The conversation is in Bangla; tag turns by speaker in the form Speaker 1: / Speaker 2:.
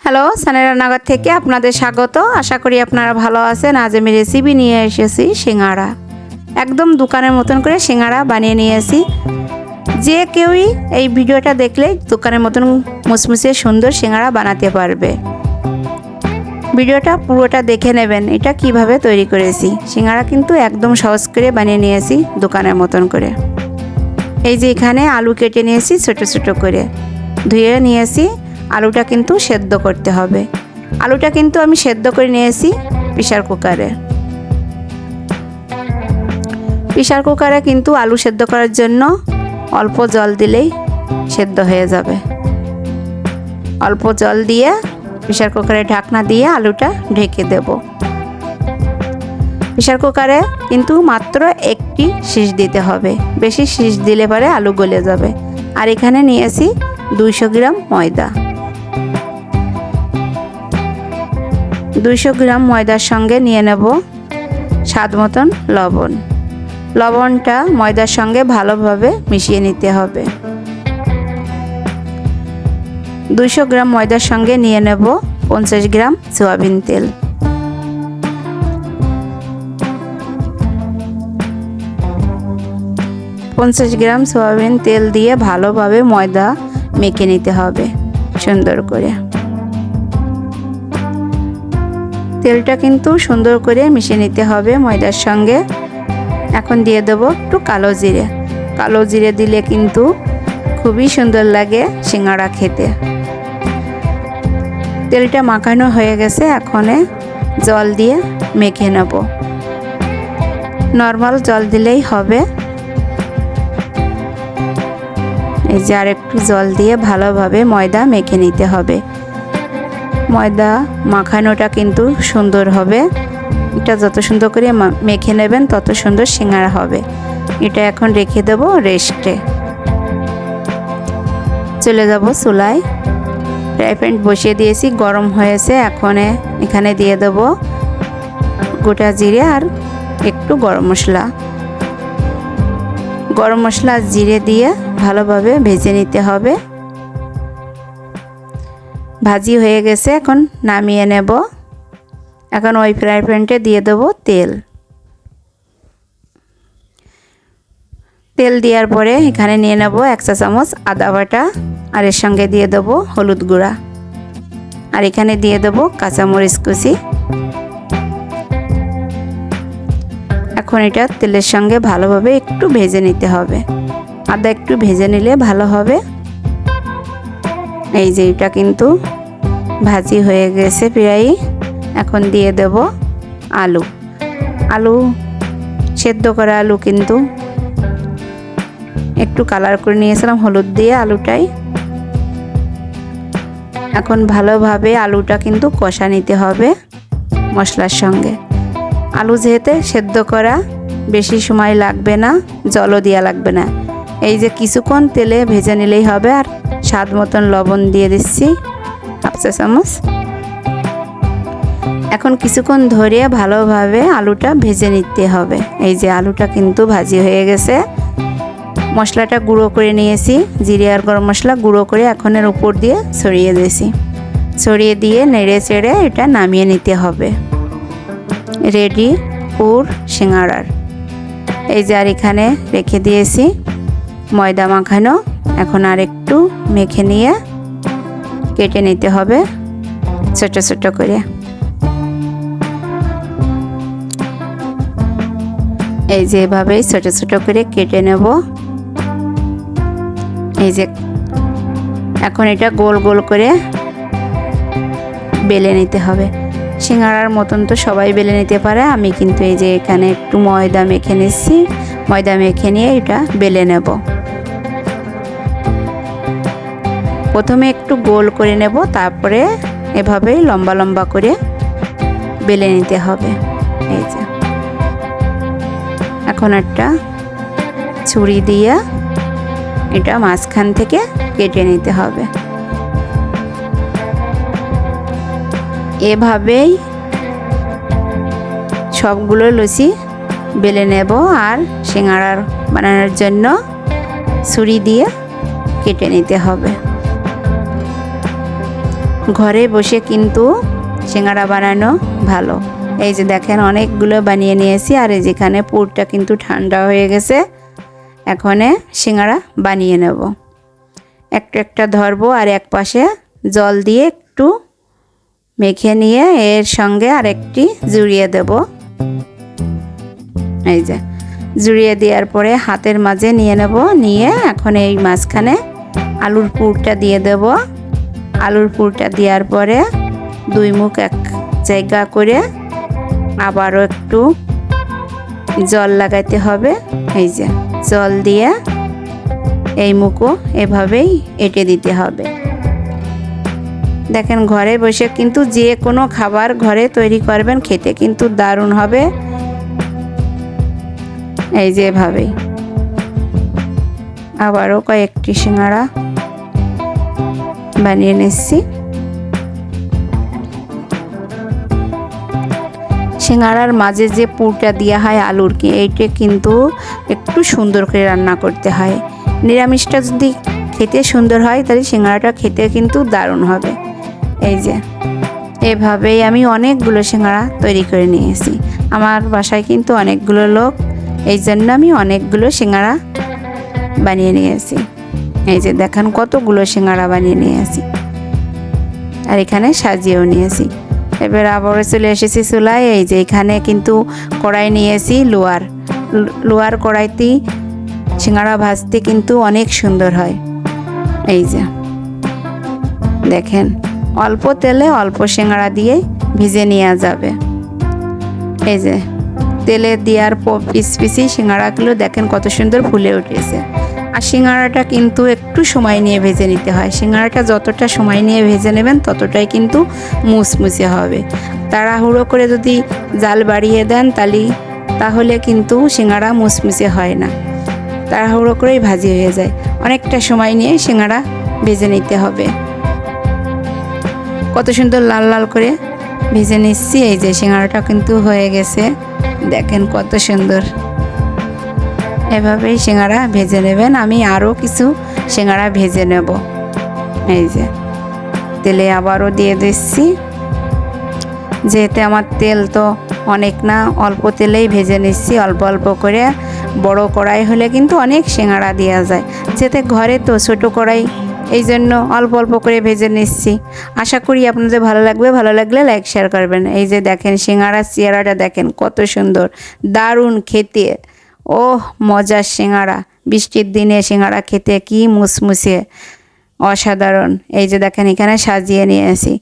Speaker 1: হ্যালো, সানের রান্নাঘর থেকে আপনাদের স্বাগত। আশা করি আপনারা ভালো আছেন। আজ আমি রেসিপি নিয়ে এসেছি সিঙ্গাড়া। একদম দোকানের মতন করে সিঙ্গাড়া বানিয়ে নিয়েছি। যে কেউই এই ভিডিওটা দেখলেই দোকানের মতন মুসমুসে সুন্দর সিঙ্গাড়া বানাতে পারবে। ভিডিওটা পুরোটা দেখে নেবেন এটা কিভাবে তৈরি করেছি। সিঙ্গাড়া কিন্তু একদম সহজ করে বানিয়ে নিয়েছি দোকানের মতন করে। এই যে এখানে আলু কেটে নিয়েছি ছোট ছোট করে, ধুয়ে নিয়েছি। আলুটা কিন্তু সেদ্ধ করতে হবে। আলুটা কিন্তু আমি সেদ্ধ করে নিয়েছি প্রেসার কুকারে। প্রেসার কুকারে কিন্তু আলু সেদ্ধ করার জন্য অল্প জল দিলেই সেদ্ধ হয়ে যাবে। অল্প জল দিয়ে প্রেসার কুকারে ঢাকনা দিয়ে আলুটা ঢেকে দেব। প্রেসার কুকারে কিন্তু মাত্র একটি সিজ দিতে হবে, বেশি সিজ দিলে পরে আলু গলে যাবে। আর এখানে নিয়েছি 200 গ্রাম ময়দা। 200 গ্রাম ময়দার সঙ্গে নিয়ে নেব স্বাদ মতন লবণ। লবণটা ময়দার সঙ্গে ভালোভাবে মিশিয়ে নিতে হবে। 200 গ্রাম ময়দার সঙ্গে নিয়ে নেব 50 গ্রাম সয়াবিন তেল। পঞ্চাশ গ্রাম সয়াবিন তেল দিয়ে ভালোভাবে ময়দা মেখে নিতে হবে সুন্দর করে। তেলটা কিন্তু সুন্দর করে মিশিয়ে নিতে হবে ময়দার সঙ্গে। এখন দিয়ে দেব একটু কালো জিরে। কালো জিরে দিলে কিন্তু খুবই সুন্দর লাগে সিঙ্গাড়া খেতে। তেলটা মাখানো হয়ে গেছে, এখন জল দিয়ে মেখে নেব। নর্মাল জল দিলেই হবে। এই যে আর একটু জল দিয়ে ভালোভাবে ময়দা মেখে নিতে হবে। ময়দা মাখানোটা কিন্তু সুন্দর হবে। এটা যত সুন্দর করে মেখে নেবেন তত সুন্দর সিঙ্গাড়া হবে। এটা এখন রেখে দেব রেস্টে। চলে যাব চুলায়। ফ্রাই প্যান বসিয়ে দিয়েছি, গরম হয়েছে। এখন এখানে দিয়ে দেব গোটা জিরে আর একটু গরম মশলা। গরম মশলা আর জিরে দিয়ে ভালোভাবে ভেজে নিতে হবে। ভাজি হয়ে গেছে, এখন নামিয়ে নেব। এখন ওই ফ্রাই প্যানটা দিয়ে দেব তেল। তেল দেওয়ার পরে এখানে নিয়ে নেব 1 চা চামচ আদা বাটা, আর এর সঙ্গে দিয়ে দেব হলুদ গুঁড়া, আর এখানে দিয়ে দেব কাঁচামরিচ কুচি। এখন এটা তেলের সঙ্গে ভালোভাবে একটু ভেজে নিতে হবে। আদা একটু ভেজে নিলে ভালো হবে। এই যে এটা কিন্তু ভাজি হয়ে গেছে প্রায়। এখন দিয়ে দেব আলু। আলু সেদ্ধ করা আলু কিন্তু একটু কালার করে নিয়েছিলাম হলুদ দিয়ে আলুটাই। এখন ভালোভাবে আলুটা কিন্তু কষা নিতে হবে মশলার সঙ্গে। আলু যেহেতু সেদ্ধ করা, বেশি সময় লাগবে না, জলও দেওয়া লাগবে না। এই যে কিছুক্ষণ তেলে ভেজে নিলেই হবে। আর স্বাদ মতন লবণ দিয়ে দিচ্ছি 1/2 চা চামচ। এখন কিছুক্ষণ ধরে ভালোভাবে আলুটা ভেজে নিতে হবে। এই যে আলুটা কিন্তু ভাজি হয়ে গেছে। মশলাটা গুঁড়ো করে নিয়েছি, জিরে আর গরম মশলা গুঁড়ো করে এখন এর উপর দিয়ে ছড়িয়ে দিয়েছি। ছড়িয়ে দিয়ে নেড়ে চেড়ে এটা নামিয়ে নিতে হবে। রেডি পুর সিঙ্গাড়ার। এই যে আর এখানে রেখে দিয়েছি ময়দা মাখানো। এখন আর একটু মেখে নিয়ে কেটে নিতে হবে ছোট ছোট করে। এই যে এভাবেই ছোট ছোট করে কেটে নেব। এই যে এখন এটা গোল গোল করে বেলে নিতে হবে। সিঙ্গাড়ার মতন তো সবাই বেলে নিতে পারে, আমি কিন্তু এই যে এখানে একটু ময়দা মেখে নিচ্ছি। ময়দা মেখে নিয়ে এটা বেলে নেব। প্রথমে একটু গোল করে নেব, তারপরে এভাবেই লম্বা লম্বা করে বেলে নিতে হবে। এই যে এখন একটা ছুরি দিয়ে এটা মাঝখান থেকে কেটে নিতে হবে। এভাবেই সবগুলো লুচি বেলে নেব। আর সিঙ্গাড়ার বানানোর জন্য ছুরি দিয়ে কেটে নিতে হবে। ঘরে বসে কিন্তু সিঙ্গারা বানানো ভালো। এই যে দেখেন অনেকগুলো বানিয়ে নিয়েছি, আর এই যেখানে পুরটা কিন্তু ঠান্ডা হয়ে গেছে। এখন সিঙ্গারা বানিয়ে নেব। একটা একটা ধরবো আর এক পাশে জল দিয়ে একটু মেখে নিয়ে এর সঙ্গে আরেকটি জুড়িয়ে দেব। এই যে জুড়িয়ে দেওয়ার পরে হাতের মাঝে নিয়ে নেব, নিয়ে এখন এই মাঝখানে আলুর পুরটা দিয়ে দেব। আলুর পুরটা দেওয়ার পরে দুই মুখ এক জায়গা করে আবারও একটু জল লাগাইতে হবে। এই যে জল দিয়ে এই মুখও এভাবেই এঁটে দিতে হবে। দেখেন ঘরে বসে কিন্তু যে কোনো খাবার ঘরে তৈরি করবেন, খেতে কিন্তু দারুণ হবে। এই যে এভাবেই আবারও কয়েকটি সিঙ্গারা বানিয়ে নিচ্ছি। সিঙ্গারার মাঝে যে পুরটা দেওয়া হয় আলুর, এইটা কিন্তু একটু সুন্দর করে রান্না করতে হয়। নিরামিষটা যদি খেতে সুন্দর হয় তাহলে সিঙ্গারাটা খেতে কিন্তু দারুণ হবে। এই যে এভাবেই আমি অনেকগুলো সিঙ্গারা তৈরি করে নিয়েছি। আমার বাসায় কিন্তু অনেকগুলো লোক, এই জন্য আমি অনেকগুলো সিঙ্গারা বানিয়ে নিয়েছি। এই যে দেখেন কতগুলো সিঙ্গারা বানিয়ে নিয়েছি, আর এখানে সাজিয়েও নিয়েছি। এবার আবার চলে এসেছি চুলায়। এই যে এখানে কিন্তু কড়াই নিয়েছি লোহার কড়াইতে সিঙ্গারা ভাজতে কিন্তু অনেক সুন্দর হয়। এই যে দেখেন অল্প তেলে অল্প সিঙ্গারা দিয়ে ভেজে নেওয়া যাবে। এই যে তেলে দেওয়ার পিস পিসি সিঙ্গারাগুলো দেখেন কত সুন্দর ফুলে উঠেছে। আর সিঙ্গারাটা কিন্তু একটু সময় নিয়ে ভেজে নিতে হয়। সিঙ্গারাটা যতটা সময় নিয়ে ভেজে নেবেন ততটাই কিন্তু মুচমুচে হবে। তাড়াহুড়ো করে যদি জাল বাড়িয়ে দেন তাহলে কিন্তু সিঙ্গারা মুচমুচে হয় না, তাড়াহুড়ো করেই ভাজি হয়ে যায়। অনেকটা সময় নিয়ে সিঙ্গারা ভেজে নিতে হবে। কত সুন্দর লাল লাল করে ভেজে নিচ্ছি। এই যে সিঙ্গারাটা কিন্তু হয়ে গেছে, দেখেন কত সুন্দর। এভাবেই সিঙ্গারা ভেজে নেবেন। আমি আরও কিছু সিঙ্গারা ভেজে নেব। এই যে তেলে আবারও দিয়ে দিচ্ছি, যেহেতু আমার তেল তো অনেক না, অল্প তেলেই ভেজে নিচ্ছি অল্প অল্প করে। বড় কড়াই হলে কিন্তু অনেক সিঙ্গারা দেওয়া যায়, যেতে ঘরে তো ছোটো কড়াই, এই জন্য অল্প অল্প করে ভেজে নিচ্ছি। আশা করি আপনাদের ভালো লাগবে। ভালো লাগলে লাইক শেয়ার করবেন। এই যে দেখেন সিঙ্গারার চেহারাটা দেখেন কত সুন্দর, দারুণ খেতে। ওহ মজার সিঙ্গারা, বৃষ্টির দিনে সিঙ্গারা খেতে কি মুচমুচে, অসাধারণ। এই যে দেখেন এখানে সাজিয়ে নিয়েছি।